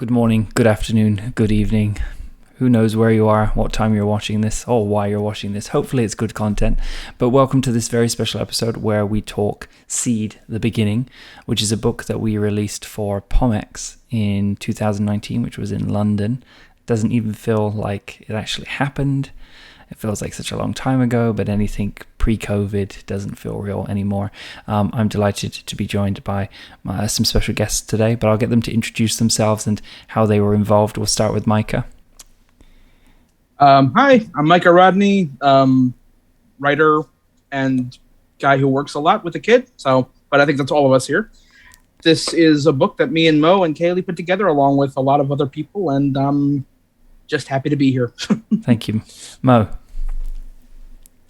Good morning, good afternoon, good evening. Who knows where you are, what time you're watching this, or why you're watching this. Hopefully it's good content. But welcome to this very special episode where we talk SeeD, The Beginning, which is a book that we released for POMX in 2019, which was in London. It doesn't even feel like it actually happened. It feels like such a long time ago, but anything pre-COVID doesn't feel real anymore. I'm delighted to be joined by some special guests today, but I'll get them to introduce themselves and how they were involved. We'll start with Micah. Hi, I'm Micah Rodney, writer and guy who works a lot with a kid. But I think that's all of us here. This is a book that me and Mo and Kayley put together along with a lot of other people, and I'm just happy to be here. Thank you. Mo.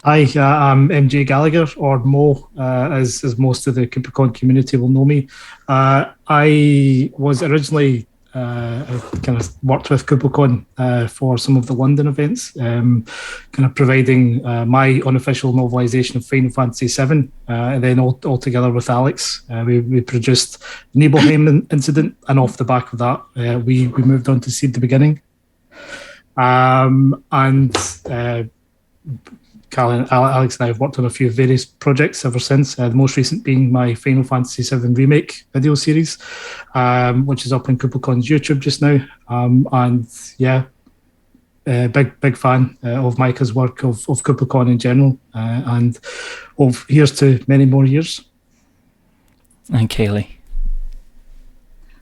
Hi, I'm MJ Gallagher, or Mo, as most of the KupoCon community will know me. I was originally I kind of worked with KupoCon for some of the London events, kind of providing my unofficial novelisation of Final Fantasy VII, and then all together with Alex, we produced the Nibelheim incident, and off the back of that, we moved on to SeeD, The Beginning. Alex and I have worked on a few various projects ever since, the most recent being my Final Fantasy VII Remake video series, which is up on KupoCon's YouTube just now. Big fan of Micah's work, of KupoCon in general, and here's to many more years. And Kayley.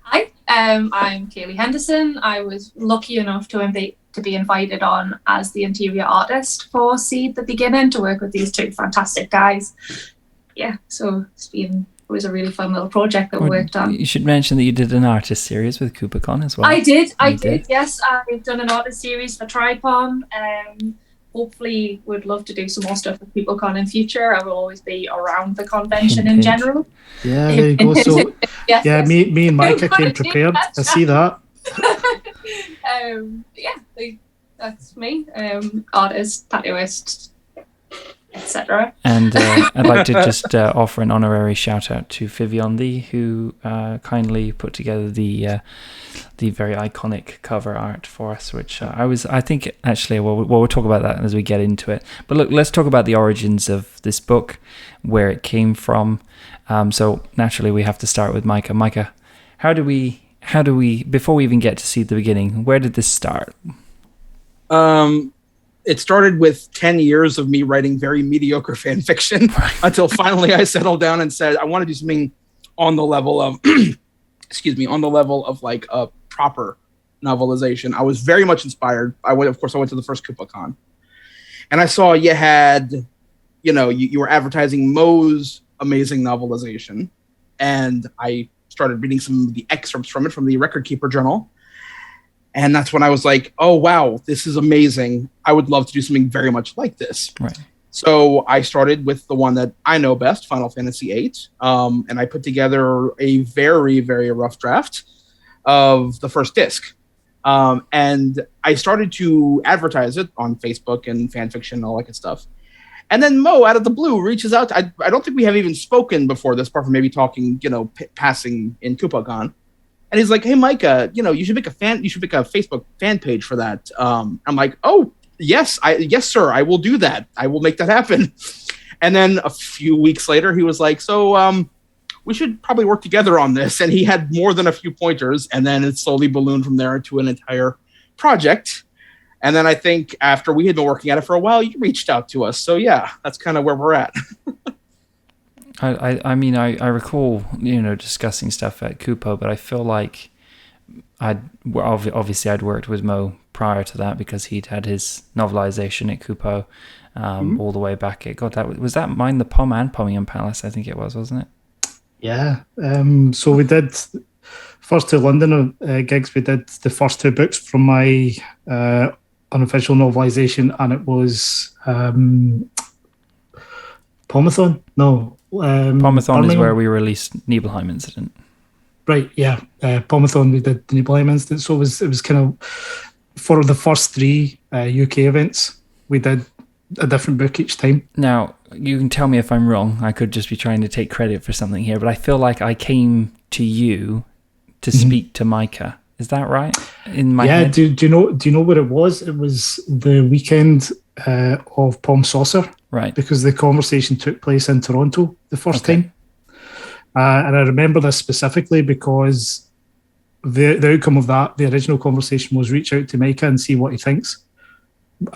Hi, I'm Kayley Henderson. I was lucky enough to be invited on as the interior artist for SeeD, The Beginning, to work with these two fantastic guys. Yeah, so it was a really fun little project that we worked on. You should mention that you did an artist series with KupoCon as well. I did, yes. I've done an artist series for Tripon. Hopefully would love to do some more stuff with KupoCon in future. I will always be around the convention in general. Yeah, there you go. So, yes. Me and Micah came prepared. I see that. That's me. Artist, tattooist, etc. And I'd like to just offer an honorary shout out to Vivian Lee, who kindly put together the very iconic cover art for us, which I think actually we'll talk about that as we get into it. But look, let's talk about the origins of this book, where it came from. So naturally we have to start with Micah. Micah, how do we before we even get to SeeD, The Beginning, where did this start? It started with 10 years of me writing very mediocre fan fiction until finally I settled down and said, I want to do something on the level of, like a proper novelization. I was very much inspired. I went to the first KupoCon, and I saw you had, you were advertising Mo's amazing novelization, and I started reading some of the excerpts from it from the Record Keeper Journal. And that's when I was like, oh, wow, this is amazing. I would love to do something very much like this. Right. So I started with the one that I know best, Final Fantasy VIII. And I put together a very, very rough draft of the first disc. And I started to advertise it on Facebook and fanfiction and all that good stuff. And then Mo, out of the blue, reaches out. I don't think we have even spoken before this, apart from maybe talking, passing in KupoCon. And he's like, "Hey, Micah, you should make a Facebook fan page for that." I'm like, "Oh, yes, sir, I will do that. I will make that happen." And then a few weeks later, he was like, "So, we should probably work together on this." And he had more than a few pointers, and then it slowly ballooned from there into an entire project. And then I think after we had been working at it for a while, you reached out to us. So yeah, that's kind of where we're at. I recall, discussing stuff at Kupo, but I feel like I'd worked with Mo prior to that because he'd had his novelization at Kupo all the way back at, was that Mind the Pom and Pomian Palace, I think it was, wasn't it? Yeah. So we did first two London gigs. We did the first two books from my unofficial novelization, and it was Pomathon? No. Pomathon is where we released Nibelheim Incident. Right, yeah. Pomathon, we did the Nibelheim Incident. So it was kind of, for the first three UK events, we did a different book each time. Now, you can tell me if I'm wrong. I could just be trying to take credit for something here, but I feel like I came to you to speak to Micah Is that right? In my Yeah. head? Do you know what it was? It was the weekend of Palm Saucer, Right. because the conversation took place in Toronto the first Okay. time. And I remember this specifically because the outcome of that, the original conversation, was reach out to Micah and see what he thinks.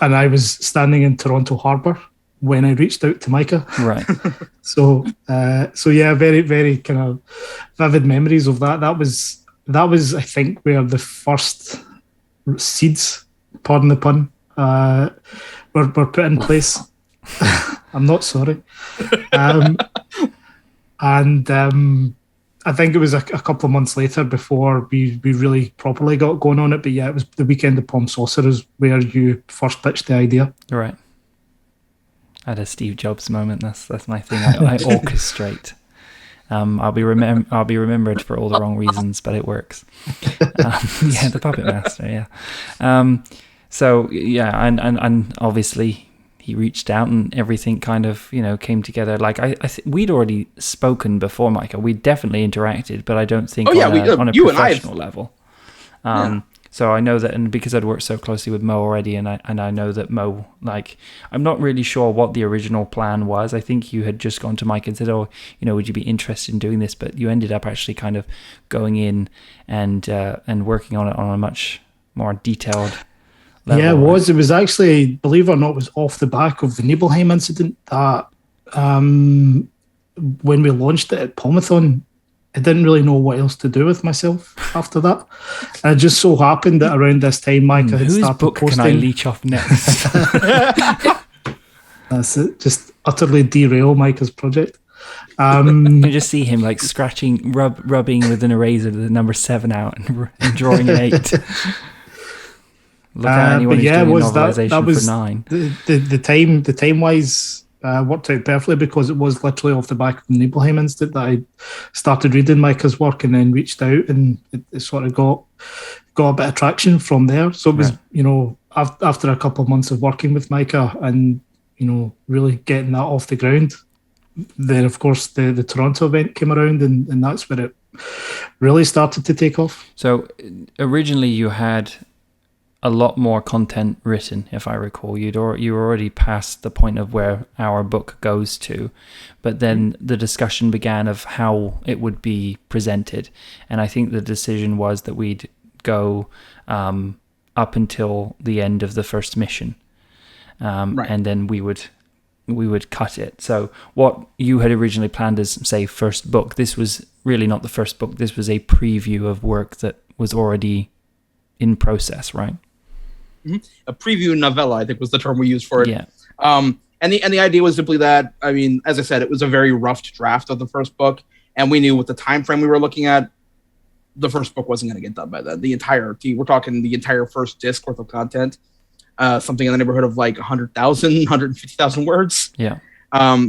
And I was standing in Toronto Harbour when I reached out to Micah. Right. So yeah, very, very kind of vivid memories of that. That was, I think, where the first seeds, pardon the pun, were put in place. I'm not sorry. I think it was a couple of months later before we really properly got going on it. But yeah, it was the weekend of Palm Saucer is where you first pitched the idea. Right. I had a Steve Jobs moment. That's my thing. I orchestrate. I'll be remembered for all the wrong reasons, but it works. Yeah, the puppet master. Yeah. So yeah, and obviously he reached out and everything kind of came together. Like we'd already spoken before, Micah. We definitely interacted, but I don't think on a professional level. So I know that, and because I'd worked so closely with Mo already, and I know that Mo, like, I'm not really sure what the original plan was. I think you had just gone to Mike and said, "Oh, would you be interested in doing this?" But you ended up actually kind of going in and working on it on a much more detailed level. Yeah, it was. It was actually, believe it or not, it was off the back of the Nibelheim incident that when we launched it at Palmathon, I didn't really know what else to do with myself after that. And it just so happened that around this time, Micah had started book posting. Can I leech off next? That's it. Just utterly derail Micah's project. You just see him like scratching, rubbing with an eraser the number 7 out and drawing an 8. Look at anyone who's doing novelization for 9. The time wise worked out perfectly because it was literally off the back of the Nibelheim incident that I started reading Micah's work and then reached out, and it sort of got a bit of traction from there. So it was, after a couple of months of working with Micah and really getting that off the ground, then of course the Toronto event came around, and that's where it really started to take off. So originally you had a lot more content written, if I recall. You were already past the point of where our book goes to, but then the discussion began of how it would be presented, and I think the decision was that we'd go up until the end of the first mission, and then we would cut it. So what you had originally planned as, say, first book, this was really not the first book. This was a preview of work that was already in process, right? Mm-hmm. A preview novella, I think, was the term we used for it. Yeah. And the idea was simply that, I mean, as I said, it was a very rough draft of the first book, and we knew with the time frame we were looking at, the first book wasn't going to get done by then. We're talking the entire first disc worth of content, something in the neighborhood of like 100,000, 150,000 words. Yeah.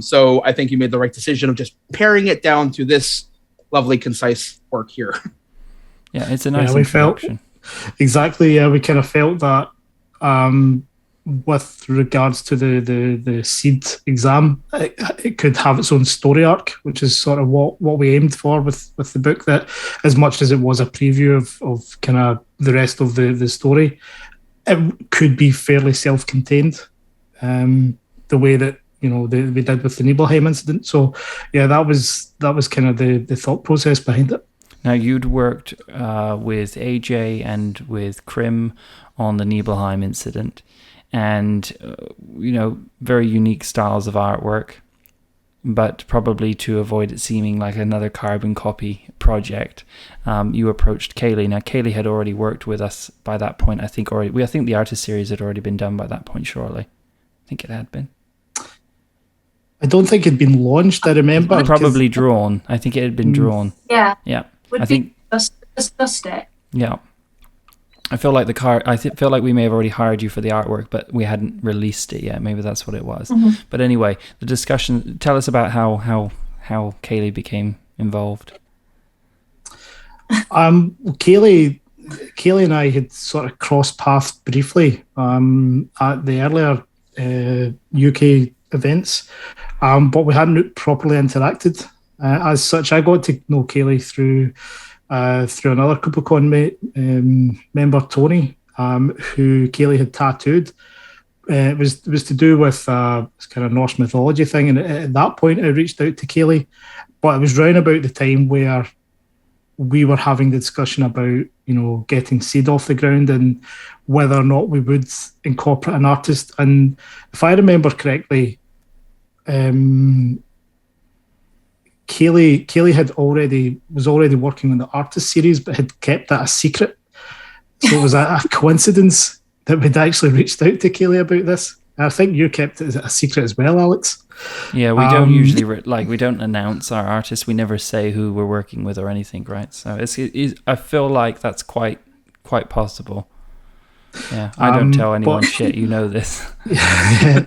So I think you made the right decision of just paring it down to this lovely, concise work here. Yeah, it's a nice introduction. Exactly. Yeah, we kind of felt that with regards to the SeeD exam, it could have its own story arc, which is sort of what we aimed for with the book, that as much as it was a preview of kind of the rest of the story, it could be fairly self-contained, the way that we did with the Nibelheim incident. So yeah, that was kind of the thought process behind it. Now, you'd worked with AJ and with Krim on the Nibelheim incident, and very unique styles of artwork, but probably to avoid it seeming like another carbon copy project, you approached Kayley. Now, Kayley had already worked with us by that point. I think the artist series had already been done by that point. Surely, I think it had been. I don't think it'd been launched. I remember probably drawn. I think it had been drawn. Yeah. I think discussed it. Yeah, I feel like feel like we may have already hired you for the artwork, but we hadn't released it yet. Maybe that's what it was. Mm-hmm. But anyway, the discussion. Tell us about how Kayley became involved. Kayley and I had sort of crossed paths briefly at the earlier UK events, but we hadn't properly interacted. As such, I got to know Kayley through through another KupoCon member, Tony, who Kayley had tattooed. It was to do with this kind of Norse mythology thing, and at that point, I reached out to Kayley, but it was round about the time where we were having the discussion about getting SeeD off the ground and whether or not we would incorporate an artist. And if I remember correctly, Kayley was already working on the artist series, but had kept that a secret. So it was a coincidence that we'd actually reached out to Kayley about this. And I think you kept it a secret as well, Alex. Yeah, we don't usually we don't announce our artists. We never say who we're working with or anything, right? So I feel like that's quite possible. Yeah, I don't tell anyone shit. You know this. Yeah.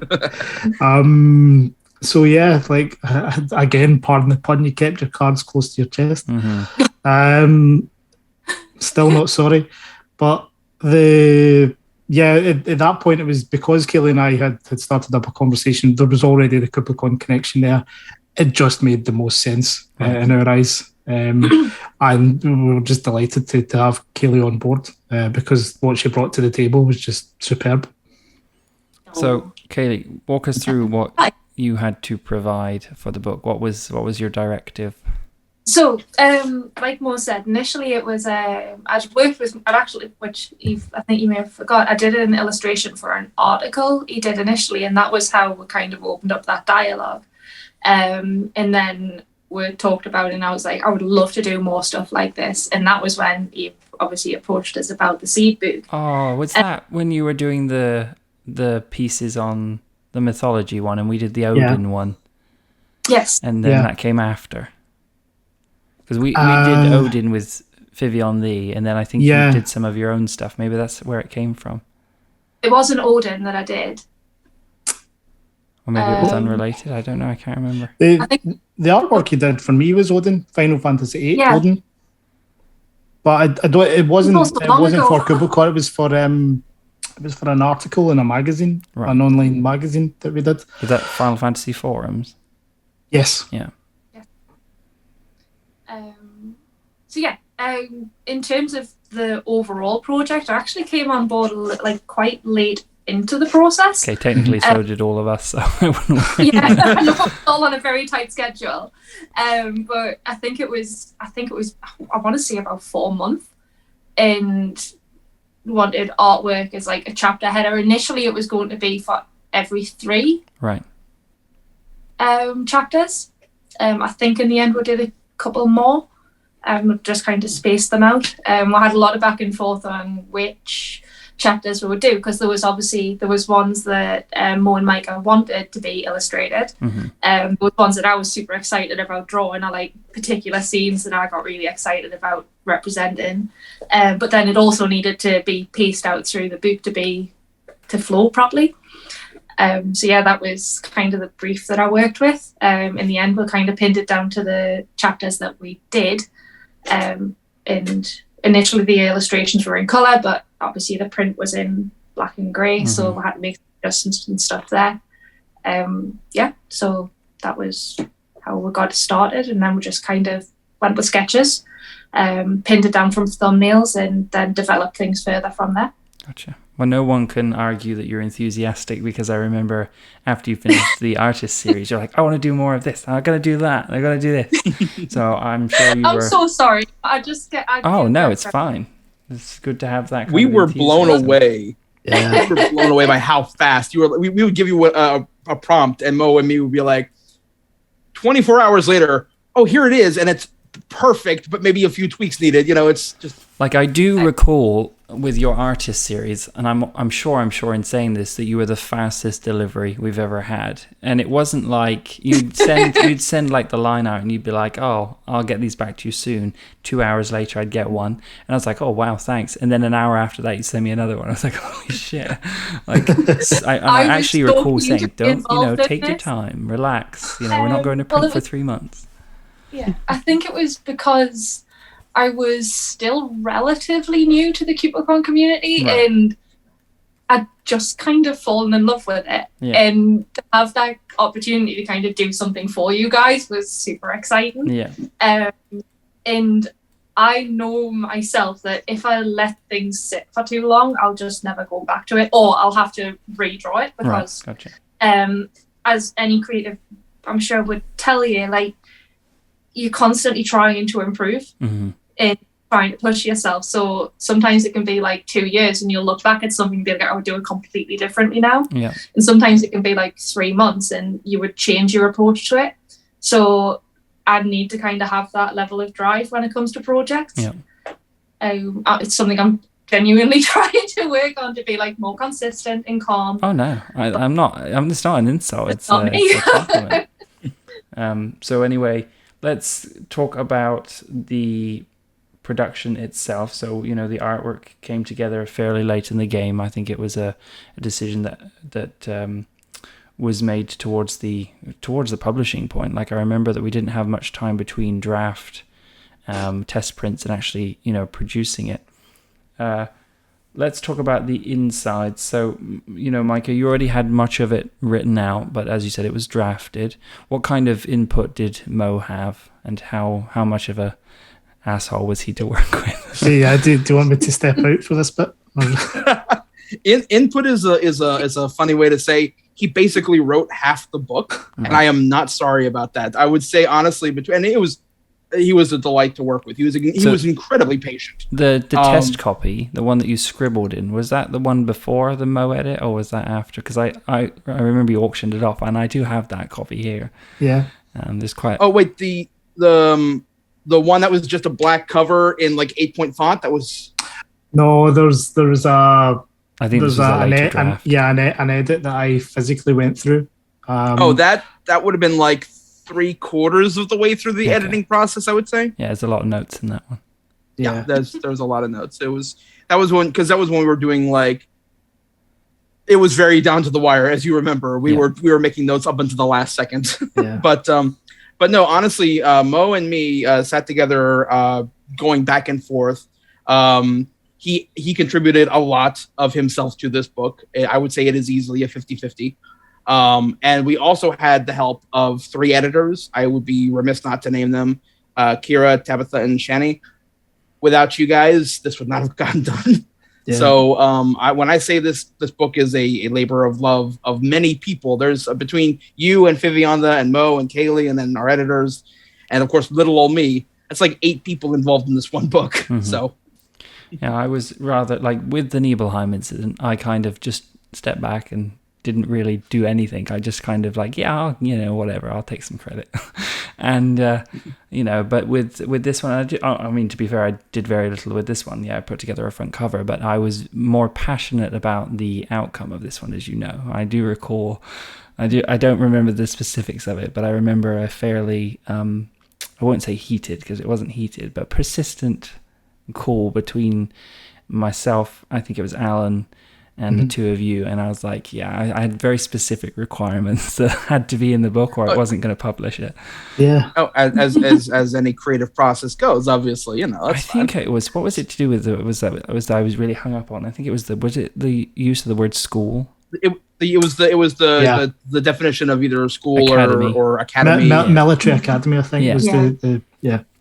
So yeah, again, pardon the pun, you kept your cards close to your chest. Mm-hmm. Still not sorry, but at that point it was because Kayley and I had started up a conversation. There was already the KupoCon connection there. It just made the most sense in our eyes, and we were just delighted to have Kayley on board because what she brought to the table was just superb. So Kayley, walk us through what you had to provide for the book. What was your directive? So, like Mo said, initially it was I'd worked with which I think you may have forgot. I did an illustration for an article he did initially, and that was how we kind of opened up that dialogue. And then we talked about it, and I was like, I would love to do more stuff like this. And that was when he obviously approached us about the SeeD book. Oh, was that when you were doing the pieces on the mythology one, and we did the Odin one? Yes. And then that came after. Because we did Odin with Vivian Lee, and then I think you did some of your own stuff. Maybe that's where it came from. It wasn't Odin that I did. Or maybe it was unrelated. I don't know. I can't remember. The artwork you did for me was Odin, Final Fantasy VIII Odin. But it wasn't for KupoCon. It was for an article in a magazine, an online magazine that we did. Was that Final Fantasy forums? Yes. Yeah. In terms of the overall project, I actually came on board quite late into the process. Okay, technically so did all of us, so I wouldn't worry. Yeah, I know it's all on a very tight schedule. But I think it was I want to say about 4 months, and wanted artwork as like a chapter header. Initially it was going to be for every 3 chapters. I think in the end we did a couple more. Just kind of spaced them out. We had a lot of back and forth on which chapters we would do, because there was ones that Mo and Micah wanted to be illustrated. Mm-hmm. There was ones that I was super excited about drawing. I like particular scenes that I got really excited about representing. But then it also needed to be pieced out through the book to flow properly. That was kind of the brief that I worked with. In the end, we kind of pinned it down to the chapters that we did. And initially the illustrations were in colour, but obviously the print was in black and grey, so we had to make adjustments and stuff there. So that was how we got started, and then we just kind of went with sketches, pinned it down from thumbnails, and then developed things further from there. Gotcha. Well, no one can argue that you're enthusiastic, because I remember after you finished the artist series, you're like, I want to do more of this. I got to do that. I got to do this. So I'm sure you were... I'm so sorry. It's fine. It's good to have that. We were blown away. Yeah. We were blown away by how fast you were. We would give you a prompt, and Mo and me would be like, 24 hours later, oh, here it is, and it's perfect, but maybe a few tweaks needed. It's just... Like, I do recall with your artist series, and I'm sure in saying this, that you were the fastest delivery we've ever had. And it wasn't like you'd send like the line out and you'd be like, oh, I'll get these back to you soon. 2 hours later I'd get one, and I was like, oh wow, thanks. And then an hour after that you send me another one. I was like, holy shit. Like, I actually recall saying, don't, take your time, relax, we're not going to print for 3 months. Yeah, I think it was because I was still relatively new to the KupoCon community, and I'd just kind of fallen in love with it. Yeah. And to have that opportunity to kind of do something for you guys was super exciting. Yeah. And I know myself that if I let things sit for too long, I'll just never go back to it, or I'll have to redraw it because, right, gotcha. As any creative, I'm sure would tell you, like, you're constantly trying to improve and trying to push yourself. So sometimes it can be like 2 years and you'll look back at something and be like, I would do it completely differently now. Yeah. And sometimes it can be like 3 months and you would change your approach to it. So I need to kind of have that level of drive when it comes to projects. Yeah. It's something I'm genuinely trying to work on, to be like more consistent and calm. Oh no, I'm not. It's not an insult. It's not me. It's a compliment. So anyway, let's talk about the production itself. So the artwork came together fairly late in the game. I think it was a decision that was made towards the publishing point. Like, I remember that we didn't have much time between draft, test prints, and actually producing it. Let's talk about the inside. So, Micah, you already had much of it written out, but as you said, it was drafted. What kind of input did Mo have, and how much of a asshole was he to work with? Yeah, do you want me to step out for this bit? Input is a funny way to say he basically wrote half the book, and I am not sorry about that. I would say honestly, he was a delight to work with. He was incredibly patient. The test copy, the one that you scribbled in, was that the one before the Mo edit, or was that after? Because I remember you auctioned it off, and I do have that copy here. Yeah. There's quite. Oh wait, the one that was just a black cover in like 8-point font. That was. No, there's a. I think this was a later draft. An edit that I physically went through. That would have been like 3/4 of the way through the editing process, I would say. Yeah, there's a lot of notes in that one. Yeah, there was a lot of notes. That was when we were doing, like, it was very down to the wire, as you remember. We were making notes up until the last second. Yeah. But no, honestly, Mo and me sat together, going back and forth. He contributed a lot of himself to this book. I would say it is easily a 50-50. And we also had the help of 3 editors. I would be remiss not to name them: Kira, Tabitha, and Shani. Without you guys, this would not have gotten done. Yeah. So when I say this book is a labor of love of many people, there's between you and Vivianda and Mo and Kayley, and then our editors, and of course little old me. It's like 8 people involved in this one book. Mm-hmm. So yeah, I was rather like, with the Nibelheim incident, I kind of just stepped back and didn't really do anything. I just kind of like, whatever, I'll take some credit. And but with this one, to be fair, I did very little with this one. I put together a front cover, but I was more passionate about the outcome of this one. As you know, I do recall, I don't remember the specifics of it, but I remember a fairly I won't say heated, because it wasn't heated, but persistent call between myself, I think it was Alan, and the 2 of you, and I was like, I had very specific requirements that had to be in the book, or I wasn't going to publish it. Yeah. Oh, as any creative process goes, obviously, that's I think fine. It was, what was it to do with I was really hung up on? I think it was the use of the word school. It was the definition of either school academy. or academy. Military academy, I think. Was the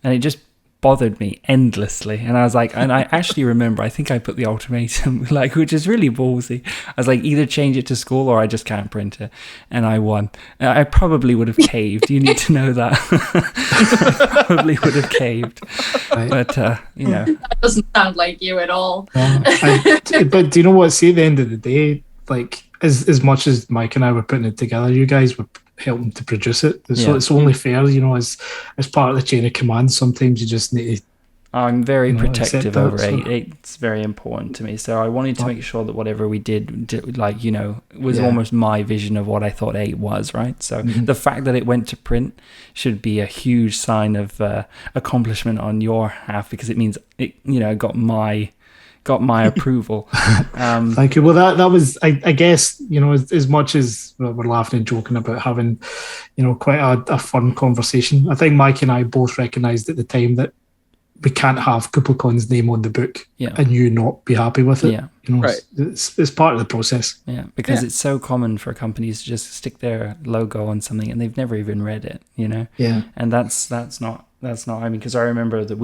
and it just bothered me endlessly, and I was like, and I actually remember, I think I put the ultimatum, like, which is really ballsy. I was like, either change it to school or I just can't print it, and I won. I probably would have caved. You need to know that. I probably would have caved, right. But that doesn't sound like you at all. But do you know what? See, at the end of the day, like, as much as Mike and I were putting it together, you guys were helping to produce it. So it's only fair, as part of the chain of command. Sometimes you just need to. I'm very protective over it. It's very important to me. So I wanted to make sure that whatever we did was almost my vision of what I thought 8 was, right? So the fact that it went to print should be a huge sign of accomplishment on your half, because it means it, got my approval. Thank you. Well, that was, I guess, as much as we're laughing and joking about having, quite a fun conversation, I think Mike and I both recognised at the time that we can't have KupoCon's name on the book and you not be happy with it. Yeah. Right. It's part of the process. Yeah, because it's so common for companies to just stick their logo on something and they've never even read it, Yeah. And that's not because I remember that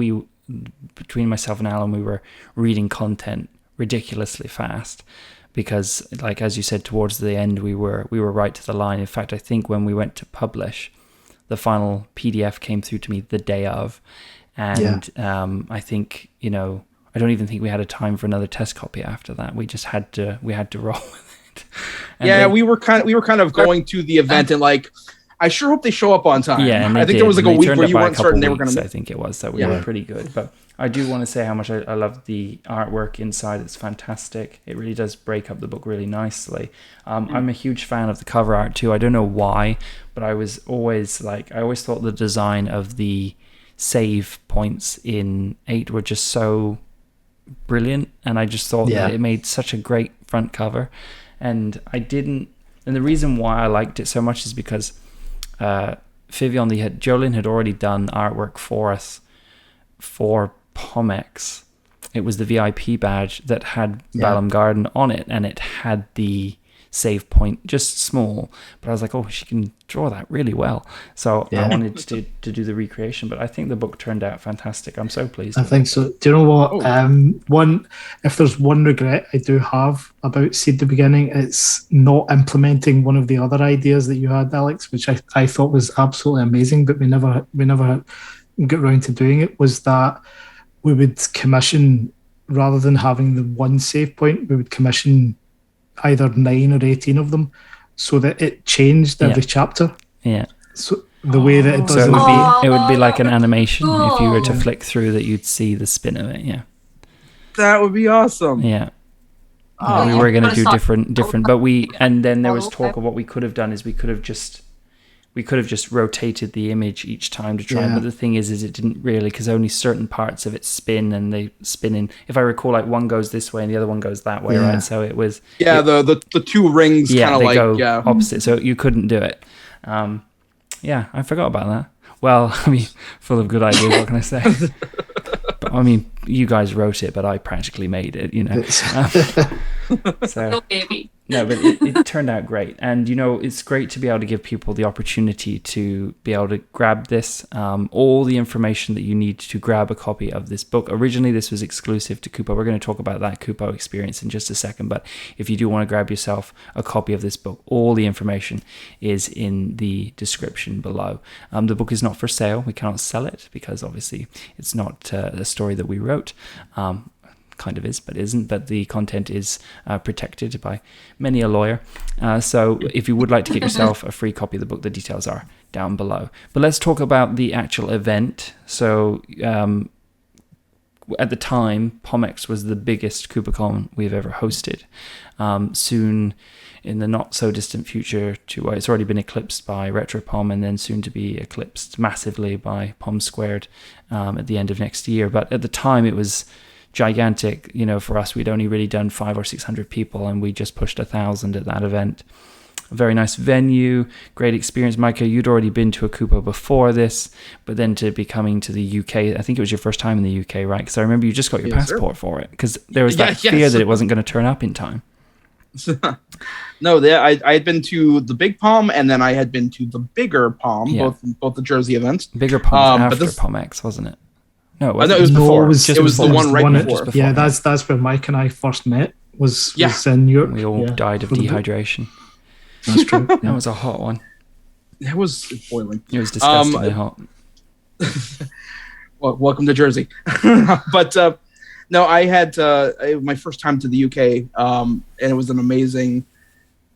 between myself and Alan, we were reading content ridiculously fast because, like as you said, towards the end we were right to the line. In fact, I think when we went to publish, the final PDF came through to me the day of, and I think, you know, I don't even think we had a time for another test copy after that. We just had to roll with it. And we were kind of going to the event and like, I sure hope they show up on time. Yeah, and I think there was like a week where you weren't certain they were going to. I think it was, so we were pretty good. But I do want to say how much I love the artwork inside. It's fantastic. It really does break up the book really nicely. I'm a huge fan of the cover art too. I don't know why, but I always thought the design of the save points in 8 were just so brilliant, and I just thought that it made such a great front cover. And the reason why I liked it so much is because Jolyn had already done artwork for us for POMX. It was the VIP badge that had Balam Garden on it, and it had the save point just small, but I was like, oh, she can draw that really well, so I wanted to do the recreation. But I think the book turned out fantastic. I'm so pleased. I think so. Do you know what? If there's one regret I do have about SeeD the Beginning, it's not implementing one of the other ideas that you had, Alex, which I thought was absolutely amazing, but we never got around to doing it. Was that we would commission, rather than having the one save point, we would commission either 9 or 18 of them, so that it changed every chapter. Yeah. So the way that it does, so it would be like an animation. If you were to flick through, that you'd see the spin of it. Yeah. That would be awesome. Yeah. We were going to do different, but and then there was talk of what we could have done is we could have just rotated the image each time to try. But the thing is it didn't really, because only certain parts of it spin, and they spin in, if I recall, like one goes this way and the other one goes that way, right? So it was the two rings kind of like go opposite, so you couldn't do it. I forgot about that. Well, I mean, full of good ideas, what can I say? But I mean, you guys wrote it, but I practically made it, you know. So no, baby. No, but it turned out great. And, you know, it's great to be able to give people the opportunity to be able to grab this, all the information that you need to grab a copy of this book. Originally, this was exclusive to Kupo. We're going to talk about that Kupo experience in just a second. But if you do want to grab yourself a copy of this book, all the information is in the description below. The book is not for sale. We cannot sell it because, obviously, it's not a story that we wrote. Kind of is, but isn't. But the content is protected by many a lawyer. So if you would like to get yourself a free copy of the book, the details are down below. But let's talk about the actual event. So at the time, POMX was the biggest KupoCon we've ever hosted. Soon, in the not so distant future, it's already been eclipsed by RetroPom, and then soon to be eclipsed massively by POM Squared at the end of next year. But at the time, it was gigantic. You know, for us, we'd only really done 500 or 600 people, and we just pushed 1,000 at that event. A very nice venue, great experience. Micah, you'd already been to a Kupo before this, but then to be coming to the UK, I think it was your first time in the UK, right? Because I remember you just got your passport for it, because there was that fear that it wasn't going to turn up in time. No, I had been to the Big Palm, and then I had been to the bigger Palm, both the Jersey events. Bigger Palm after POMX, wasn't it? No, it was before. It was the one right before. Yeah, that's where Mike and I first met. Was in Europe. We all died of dehydration. That's true. That was a hot one. It was boiling. It was disgustingly hot. Well, welcome to Jersey. But no, I had my first time to the UK, and it was an amazing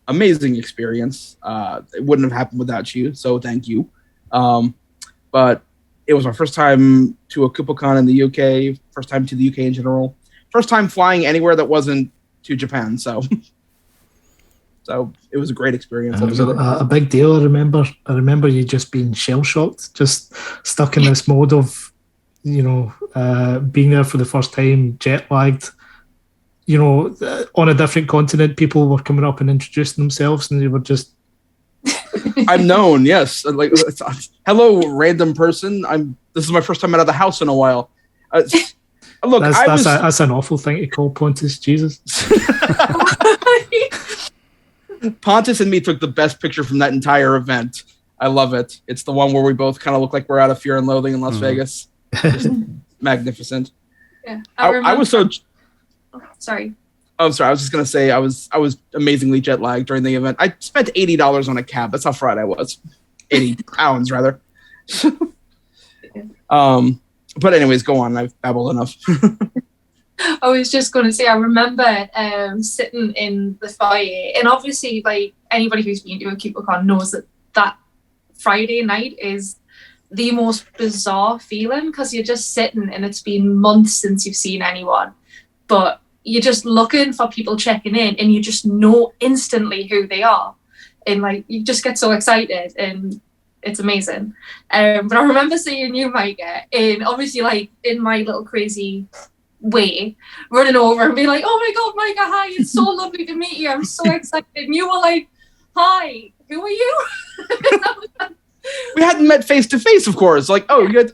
experience. It wouldn't have happened without you, so thank you. But it was my first time to a KupoCon in the UK, first time to the UK in general, first time flying anywhere that wasn't to Japan. So it was a great experience. It was a big deal. I remember you just being shell-shocked, just stuck in this mode of, you know, being there for the first time, jet-lagged. You know, on a different continent, people were coming up and introducing themselves, and they were just... I'm known, yes. Like, hello, random person. This is my first time out of the house in a while. Look, that's an awful thing to call Pontus, Jesus. Pontus and me took the best picture from that entire event. I love it. It's the one where we both kind of look like we're out of Fear and Loathing in Las Vegas. magnificent. Yeah, I was so. Sorry. Oh, sorry. I was just gonna say I was amazingly jet lagged during the event. I spent $80 on a cab. That's how fried I was. 80 pounds rather. But anyways, go on. I've babbled enough. I was just going to say, I remember sitting in the foyer, and obviously, like anybody who's been to a KupoCon knows that Friday night is the most bizarre feeling because you're just sitting and it's been months since you've seen anyone, but you're just looking for people checking in, and you just know instantly who they are, and like you just get so excited and. It's amazing. But I remember seeing you, Micah, and obviously, like, in my little crazy way, running over and being like, oh my God, Micah, hi, it's so lovely to meet you. I'm so excited. And you were like, hi, who are you? We hadn't met face to face, of course. Like, oh, you had...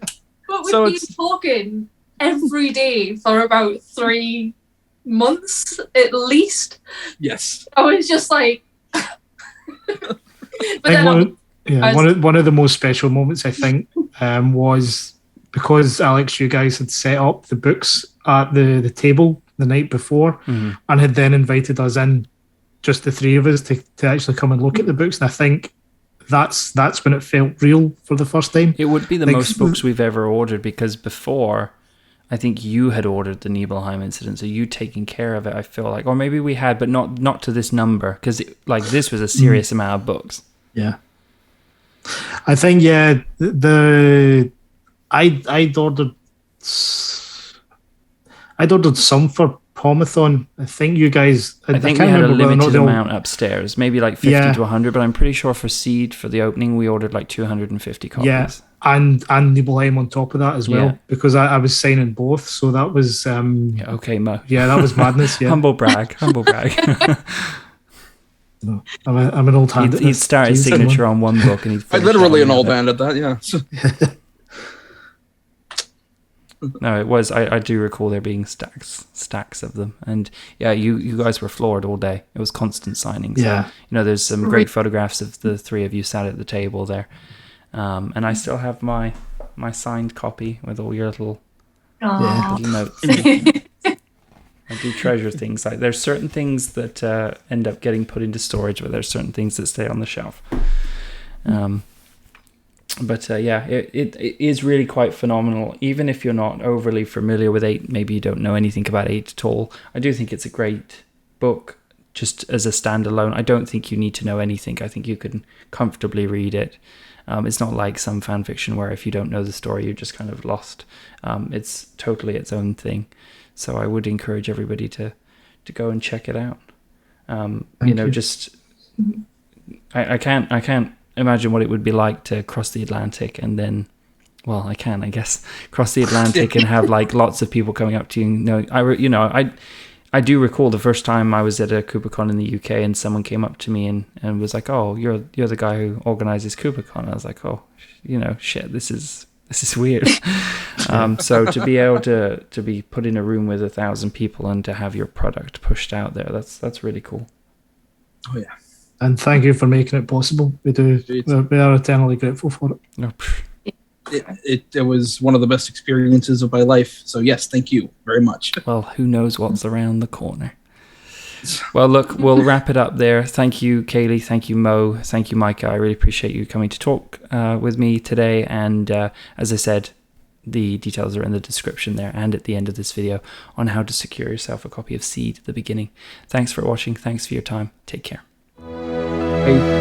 But we've been talking every day for about 3 months at least. Yes. I was just like... but then one of the most special moments, I think, was because, Alex, you guys had set up the books at the table the night before and had then invited us in, just the three of us, to actually come and look at the books. And I think that's when it felt real for the first time. It would be the most books we've ever ordered, because before, I think you had ordered the Nibelheim incident, so you taking care of it, I feel like. Or maybe we had, but not to this number, because like this was a serious amount of books. Yeah. I think, yeah, I'd ordered some for Pomathon. I think you guys... I think we had a limited amount upstairs, maybe like 50 to 100, but I'm pretty sure for SeeD, for the opening, we ordered like 250 copies. Yeah, and Nibelheim on top of that as well, because I was signing both, so that was... okay, Mo. Yeah, that was madness, yeah. Humble brag. No, I'm an old hand. He'd start his signature on one book, and he'd literally an old hand at that. Yeah. No, it was. I do recall there being stacks of them, and yeah, you guys were floored all day. It was constant signings. Yeah. So, there's some great photographs of the three of you sat at the table there, and I still have my signed copy with all your little notes. I do treasure things. Like there's certain things that end up getting put into storage, but there's certain things that stay on the shelf. But it is really quite phenomenal. Even if you're not overly familiar with 8, maybe you don't know anything about 8 at all, I do think it's a great book just as a standalone. I don't think you need to know anything. I think you can comfortably read it. It's not like some fan fiction where if you don't know the story, you're just kind of lost. It's totally its own thing. So I would encourage everybody to go and check it out. I can't imagine what it would be like to cross the Atlantic and then, well, I can, I guess, cross the Atlantic and have like lots of people coming up to you. I do recall the first time I was at a KupoCon in the UK and someone came up to me and was like, "Oh, you're the guy who organizes KupoCon." I was like, "Oh, shit, this is weird." So to be able to be put in a room with 1,000 people and to have your product pushed out there, that's really cool. Oh yeah. And thank you for making it possible. We are eternally grateful for it. No. It was one of the best experiences of my life. So yes, thank you very much. Well, who knows what's around the corner. Well, look, we'll wrap it up there. Thank you, Kayley. Thank you, Mo. Thank you, Micah. I really appreciate you coming to talk with me today. And as I said, the details are in the description there and at the end of this video on how to secure yourself a copy of SeeD at the beginning. Thanks for watching. Thanks for your time. Take care. Hey.